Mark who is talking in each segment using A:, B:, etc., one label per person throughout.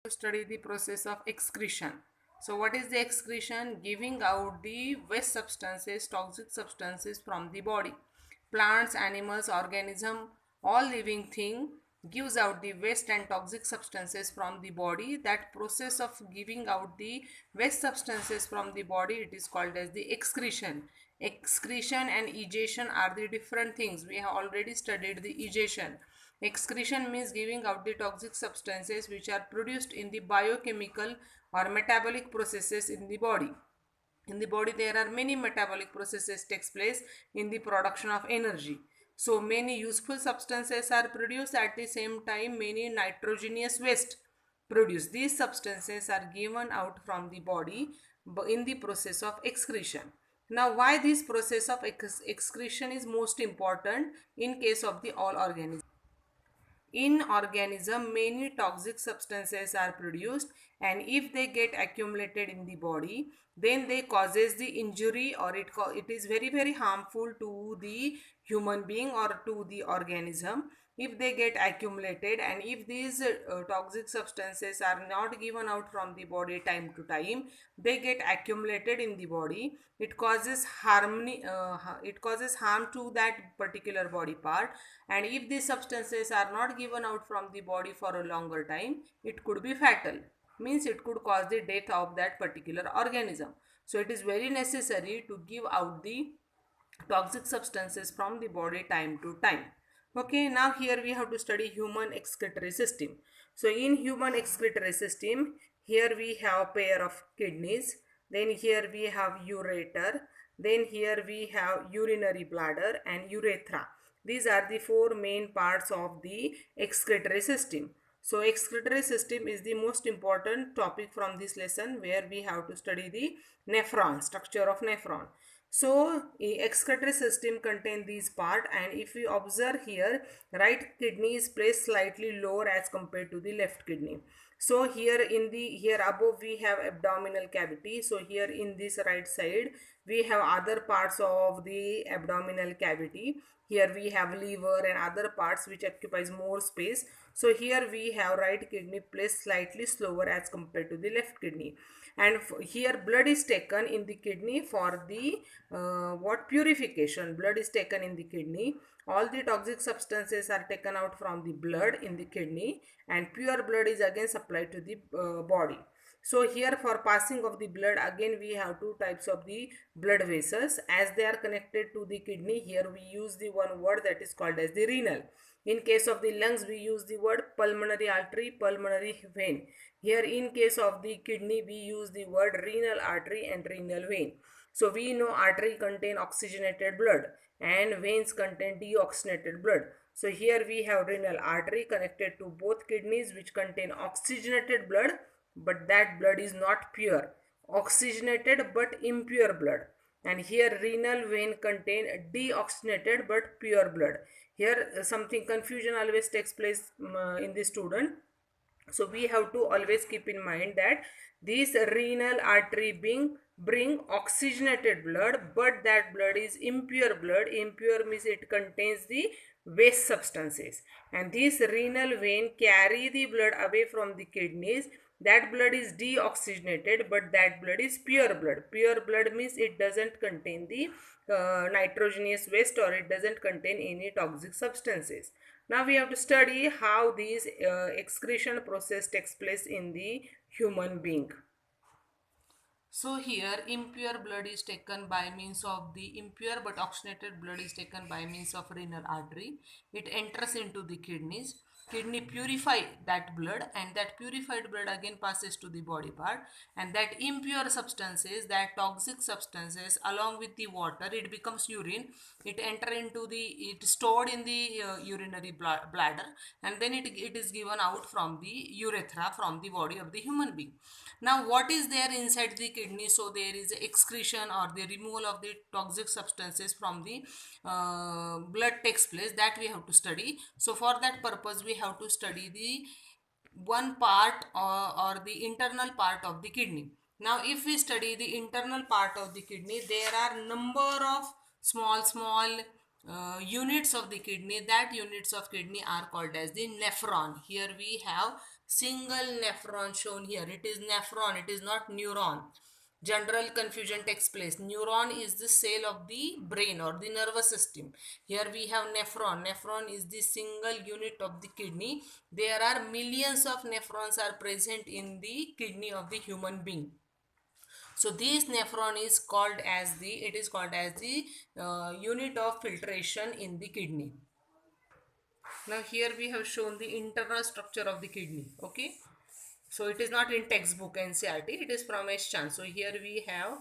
A: Study the process of excretion. So what is the excretion? Giving out the waste substances, toxic substances from the body. Plants, animals, organism, all living thing gives out the waste and toxic substances from the body. That process of giving out the waste substances from the body, it is called as the excretion. Excretion and egestion are the different things. We have already studied the egestion. Excretion means giving out the toxic substances which are produced in the biochemical or metabolic processes in the body. In the body there are many metabolic processes takes place in the production of energy. So many useful substances are produced, at the same time many nitrogenous waste produced. These substances are given out from the body in the process of excretion. Now why this process of excretion is most important in case of the all organisms? In organism many toxic substances are produced, and if they get accumulated in the body, then they causes the injury, or it is very harmful to the human being or to the organism if they get accumulated. And if these toxic substances are not given out from the body time to time, they get accumulated in the body. It causes it causes harm to that particular body part. And if these substances are not given out from the body for a longer time, it could be fatal, means it could cause the death of that particular organism. So it is very necessary to give out the toxic substances from the body time to time. Okay, now here we have to study human excretory system. So in human excretory system, here we have pair of kidneys, then here we have ureter, then here we have urinary bladder and urethra. These are the four main parts of the excretory system. So excretory system is the most important topic from this lesson, where we have to study the nephron, structure of nephron. So excretory system contain these part, and if we observe here, right kidney is placed slightly lower as compared to the left kidney. So here here above we have abdominal cavity. So here in this right side we have other parts of the abdominal cavity. Here we have liver and other parts which occupies more space. So here we have right kidney placed slightly slower as compared to the left kidney. And here blood is taken in the kidney for the purification. Blood is taken in the kidney. All the toxic substances are taken out from the blood in the kidney, and pure blood is again supplied to the body. So here for passing of the blood, again we have two types of the blood vessels. As they are connected to the kidney, here we use the one word that is called as the renal. In case of the lungs, we use the word pulmonary artery, pulmonary vein. Here in case of the kidney, we use the word renal artery and renal vein. So we know artery contain oxygenated blood and veins contain deoxygenated blood. So here we have renal artery connected to both kidneys, which contain oxygenated blood, but that blood is not pure. Oxygenated but impure blood. And here renal vein contain deoxygenated but pure blood. Here something confusion always takes place in the student. So we have to always keep in mind that this renal artery bring oxygenated blood, but that blood is impure blood. Impure means it contains the waste substances, and this renal vein carry the blood away from the kidneys. That blood is deoxygenated, but that blood is pure blood. Pure blood means it doesn't contain the nitrogenous waste, or it doesn't contain any toxic substances. Now we have to study how this excretion process takes place in the human being. So here impure blood is taken by means of the impure but oxygenated blood is taken by means of renal artery. It enters into the kidneys. Kidney purify that blood, and that purified blood again passes to the body part, and that impure substances, that toxic substances, along with the water, it becomes urine. It enter into the, it stored in the urinary bladder, and then it is given out from the urethra, from the body of the human being. Now what is there inside the kidney? So there is excretion or the removal of the toxic substances from the blood takes place, that we have to study. So for that purpose we have to study the one part or the internal part of the kidney. Now if we study the internal part of the kidney, there are number of small units of the kidney. That units of kidney are called as the nephron. Here we have single nephron shown here. It is nephron, it is not neuron. General confusion takes place. Neuron is the cell of the brain or the nervous system. Here we have nephron. Nephron is the single unit of the kidney. There are millions of nephrons are present in the kidney of the human being. So this nephron is called as the unit of filtration in the kidney. Now here we have shown the internal structure of the kidney. Okay, so it is not in textbook NCERT, it is from Eschan. So here we have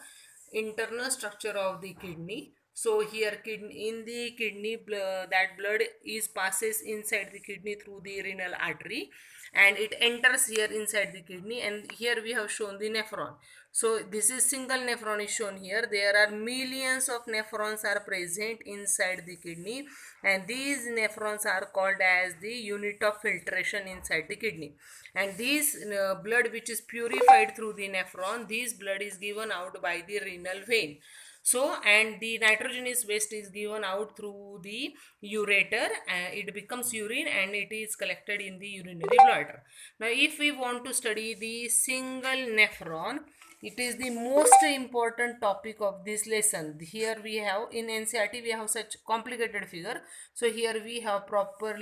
A: internal structure of the kidney. So here in the kidney, that blood is passes inside the kidney through the renal artery, and it enters here inside the kidney, and here we have shown the nephron. So this is single nephron is shown here. There are millions of nephrons are present inside the kidney, and these nephrons are called as the unit of filtration inside the kidney. And this blood which is purified through the nephron, this blood is given out by the renal vein. So, and the nitrogenous waste is given out through the ureter, it becomes urine and it is collected in the urinary bladder. Now if we want to study the single nephron, it is the most important topic of this lesson. Here we have in NCERT we have such complicated figure. So here we have proper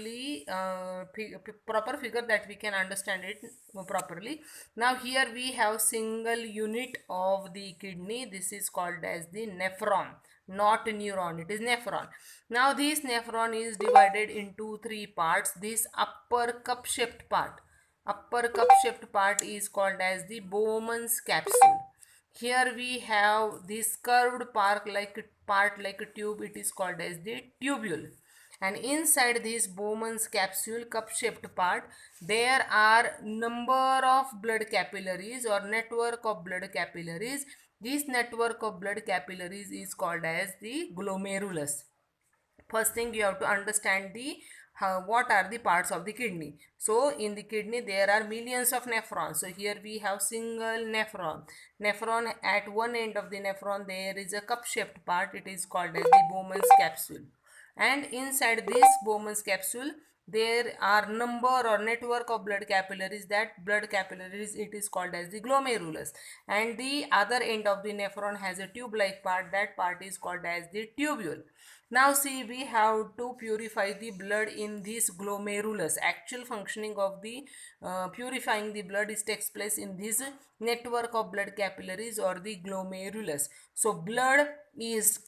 A: figure that we can understand it properly. Now here we have single unit of the kidney. This is called as the nephron, not neuron, it is nephron. Now this nephron is divided into three parts. This upper cup shaped part is called as the Bowman's capsule. Here we have this curved part like a tube, it is called as the tubule. And inside this Bowman's capsule cup shaped part, there are number of blood capillaries or network of blood capillaries. This network of blood capillaries is called as the glomerulus. First thing you have to understand the what are the parts of the kidney. So in the kidney there are millions of nephrons. So here we have single nephron. At one end of the nephron there is a cup shaped part, it is called as the Bowman's capsule. And inside this Bowman's capsule there are number or network of blood capillaries. That blood capillaries, it is called as the glomerulus. And the other end of the nephron has a tube like part, that part is called as the tubule. Now see, we have to purify the blood in this glomerulus. Actual functioning of the purifying the blood takes place in this network of blood capillaries or the glomerulus. So blood is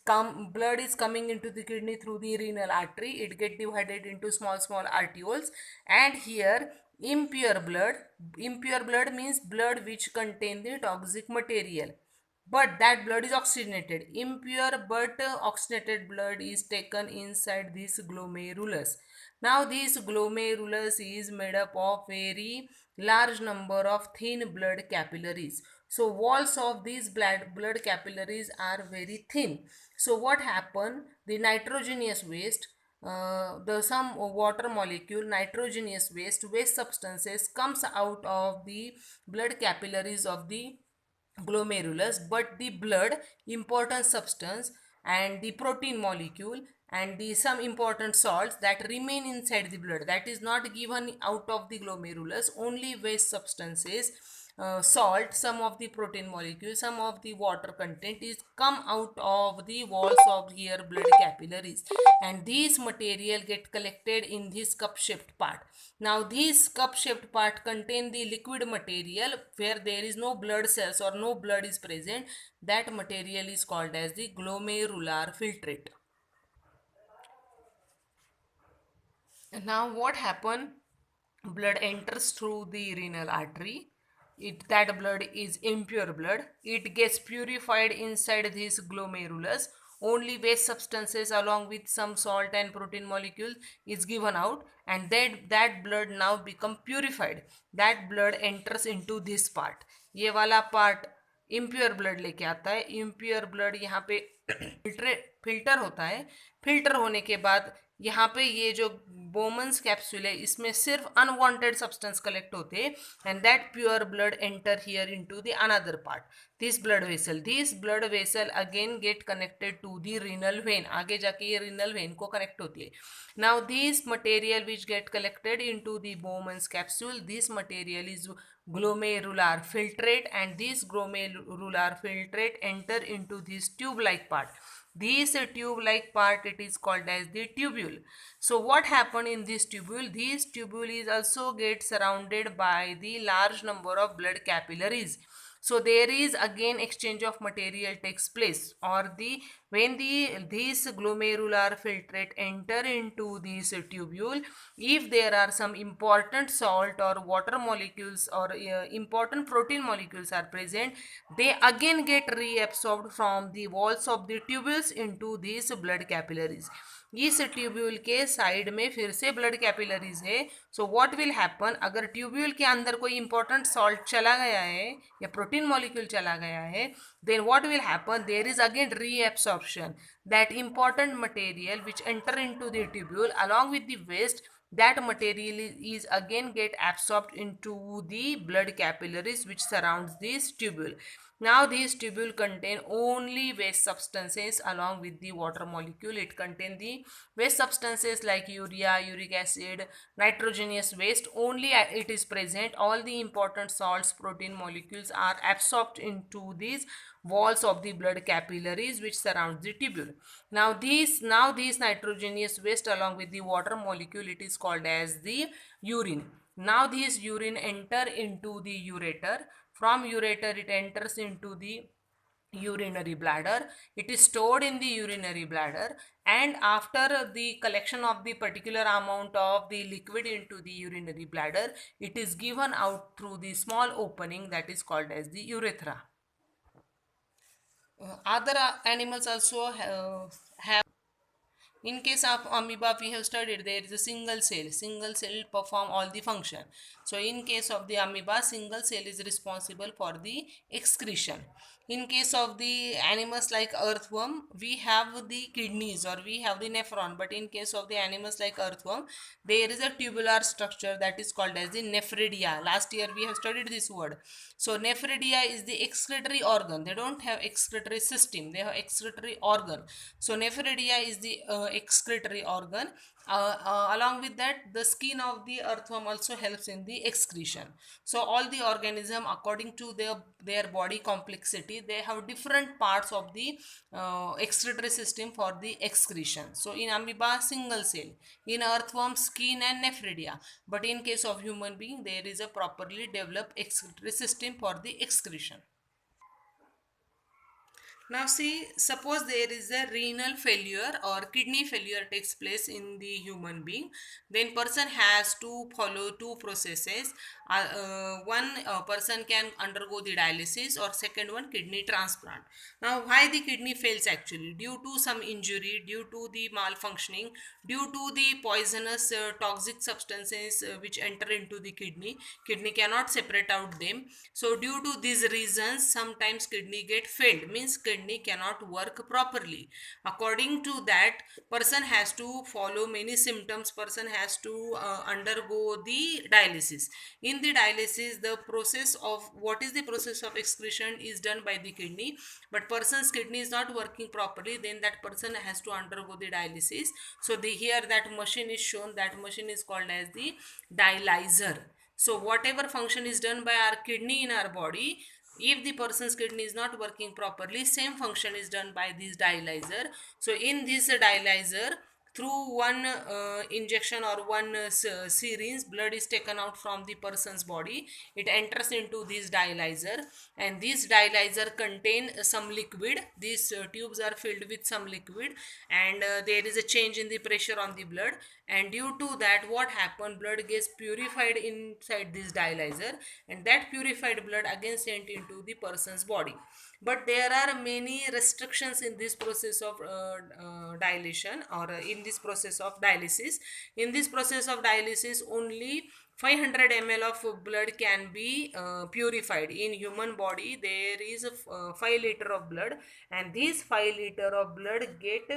A: coming into the kidney through the renal artery. It gets divided into small arterioles, and here impure blood means blood which contain the toxic material, but that blood is oxygenated. Impure but oxygenated blood is taken inside this glomerulus. Now this glomerulus is made up of very large number of thin blood capillaries. So walls of these blood capillaries are very thin. So what happen? The nitrogenous waste, some water molecule, nitrogenous waste substances comes out of the blood capillaries of the glomerulus, but the blood, important substance and the protein molecule and the some important salts that remain inside the blood, that is not given out of the glomerulus. Only waste substances, salt, some of the protein molecules, some of the water content is come out of the walls of here blood capillaries, and these material get collected in this cup shaped part. Now this cup shaped part contain the liquid material where there is no blood cells or no blood is present. That material is called as the glomerular filtrate. Now what happen? Blood enters through the renal artery. That blood is impure blood. It gets purified inside this glomerulus. Only waste substances along with some salt and protein molecules is given out, and that blood now become purified. That blood enters into this part. ये वाला part impure blood लेके आता है. Impure blood यहाँ पे filter होता है. Filter होने के बाद यहाँ पे ये जो बोमन्स कैप्सूल है इसमें सिर्फ अनवांटेड सब्सटेंस कलेक्ट होते हैं and that pure blood enter here into the another part this blood vessel again get connected to the renal vein, आगे जाके ये रीनल वेन को कनेक्ट होती है. Now this material which get collected into the Bowman's capsule, this material is glomerular filtrate and this glomerular filtrate enter into this tube like part. This tube like part, it is called as the tubule. So what happen in this tubule? This tubule is also get surrounded by the large number of blood capillaries. So there is again exchange of material takes place, or the when these glomerular filtrate enter into this tubule, if there are some important salt or water molecules or important protein molecules are present, they again get reabsorbed from the walls of the tubules into these blood capillaries. इस tubule के side में फिर से blood capillaries है. So what will happen, अगर tubule के अंदर कोई इंपॉर्टेंट सॉल्ट चला गया है या प्रोटीन मॉलिक्यूल चला गया है, then what will happen, there is again reabsorption. That important material which enter into the tubule along with the waste, that material is again get absorbed into the blood capillaries which surrounds this tubule. Now these tubule contain only waste substances along with the water molecule. It contain the waste substances like urea, uric acid, nitrogenous waste. Only it is present. All the important salts, protein molecules are absorbed into these walls of the blood capillaries which surrounds the tubule. Now these nitrogenous waste along with the water molecule, it is called as the urine. Now this urine enter into the ureter. From ureter it enters into the urinary bladder. It is stored in the urinary bladder, and after the collection of the particular amount of the liquid into the urinary bladder, it is given out through the small opening that is called as the urethra. Other animals also have. In case of amoeba, we have studied there is a single cell. Single cell perform all the function. So in case of the amoeba, single cell is responsible for the excretion. In case of the animals like earthworm, we have the kidneys or we have the nephron. But in case of the animals like earthworm, there is a tubular structure that is called as the nephridia. Last year we have studied this word. So nephridia is the excretory organ. They don't have excretory system. They have excretory organ. So nephridia is the excretory organ. Along with that, the skin of the earthworm also helps in the excretion. So all the organism, according to their body complexity, they have different parts of the excretory system for the excretion. So in amoeba, single cell. In earthworm, skin and nephridia. But in case of human being, there is a properly developed excretory system for the excretion. Now see, suppose there is a renal failure or kidney failure takes place in the human being, then person has to follow two processes. One person can undergo the dialysis, or second one kidney transplant. Now why the kidney fails actually? Due to some injury, due to the malfunctioning, due to the poisonous toxic substances which enter into the kidney cannot separate out them. So due to these reasons, sometimes kidney get failed, means kidney cannot work properly. According to that, person has to follow many symptoms. Person has to undergo the dialysis. In the dialysis, the process of what is the process of excretion is done by the kidney, but person's kidney is not working properly, then that person has to undergo the dialysis. So here that machine is shown. That machine is called as the dialyzer. So whatever function is done by our kidney in our body, if the person's kidney is not working properly, same function is done by this dialyzer. So in this dialyzer, through one injection or one syringe, blood is taken out from the person's body. It enters into this dialyzer, and this dialyzer contain some liquid. These tubes are filled with some liquid, and there is a change in the pressure on the blood, and due to that, what happened, blood gets purified inside this dialyzer, and that purified blood again sent into the person's body. But there are many restrictions in this process of dilation, or in this process of dialysis. In this process of dialysis, only 500 ml of blood can be purified. In human body there is a 5 liter of blood, and these 5 liter of blood get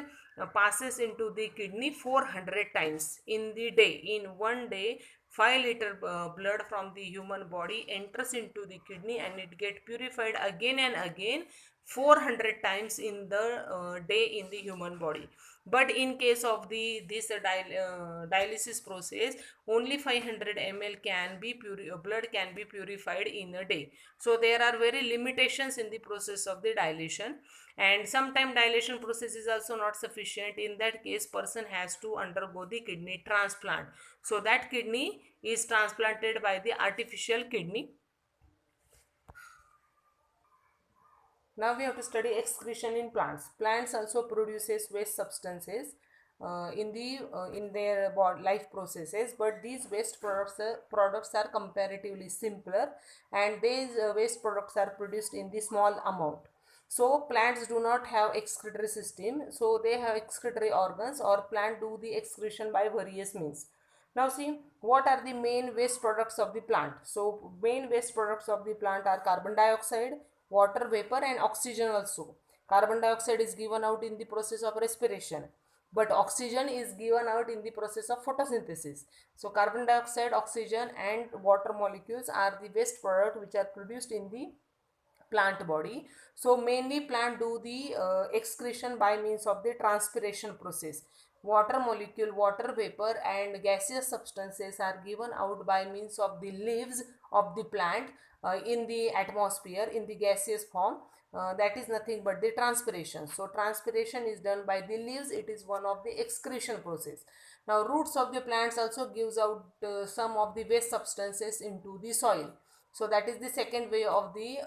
A: passes into the kidney 400 times in the day. In one day 5 liter blood from the human body enters into the kidney and it get purified again and again 400 times in the day in the human body. But in case of the this dialysis process, only 500 ml can be blood can be purified in a day. So there are very limitations in the process of the dilation, and sometimes dilation process is also not sufficient. In that case, person has to undergo the kidney transplant. So that kidney is transplanted by the artificial kidney. Now we have to study excretion in plants. Plants also produces waste substances in their life processes, but these waste products are comparatively simpler, and these waste products are produced in the small amount. So plants do not have excretory system, so they have excretory organs, or plant do the excretion by various means. Now see, what are the main waste products of the plant? So main waste products of the plant are carbon dioxide, water vapor, and oxygen also. Carbon dioxide is given out in the process of respiration, but oxygen is given out in the process of photosynthesis. So carbon dioxide, oxygen, and water molecules are the waste product which are produced in the plant body. So mainly plant do the excretion by means of the transpiration process. Water molecule, water vapor, and gaseous substances are given out by means of the leaves of the plant in the atmosphere in the gaseous form. That is nothing but the transpiration. So transpiration is done by the leaves. It is one of the excretion process. Now roots of the plants also gives out some of the waste substances into the soil. So that is the second way of the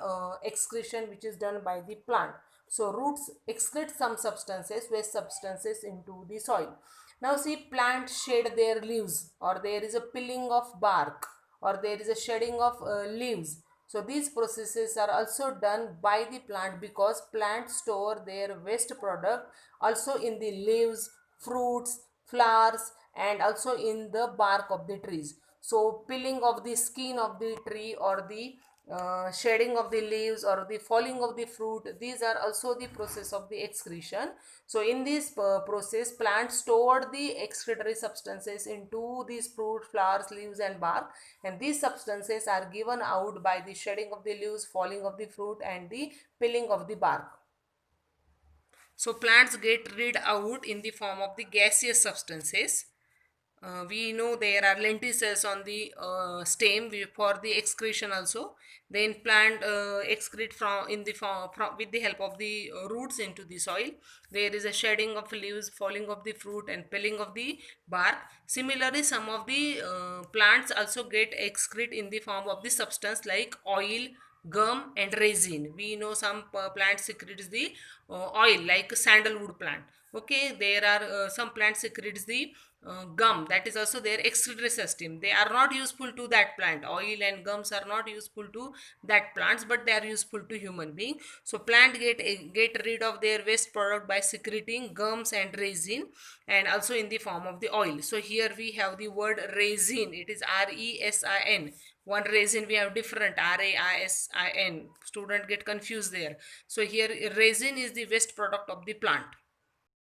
A: excretion which is done by the plant. So roots excrete some substances, waste substances, into the soil. Now see, plants shed their leaves, or there is a peeling of bark, or there is a shedding of leaves. So these processes are also done by the plant, because plants store their waste product also in the leaves, fruits, flowers, and also in the bark of the trees. So peeling of the skin of the tree, or the shedding of the leaves, or the falling of the fruit, these are also the process of the excretion. So in this process, plants store the excretory substances into these fruit, flowers, leaves, and bark, and these substances are given out by the shedding of the leaves, falling of the fruit, and the peeling of the bark. So plants get rid out in the form of the gaseous substances. We know there are lenticels on the stem for the excretion also. Then plant excrete from in the form from, with the help of the roots into the soil. There is a shedding of leaves, falling of the fruit, and peeling of the bark. Similarly, some of the plants also get excrete in the form of the substance like oil, gum, and resin. We know some plants secretes the oil, like sandalwood plant. Okay, there are some plants secretes the gum, that is also their excretory system. They are not useful to that plant. Oil and gums are not useful to that plants, but they are useful to human being. So plant get rid of their waste product by secreting gums and resin, and also in the form of the oil. So here we have the word resin. It is resin. One resin we have different RAISIN. Student get confused there. So here resin is the waste product of the plant.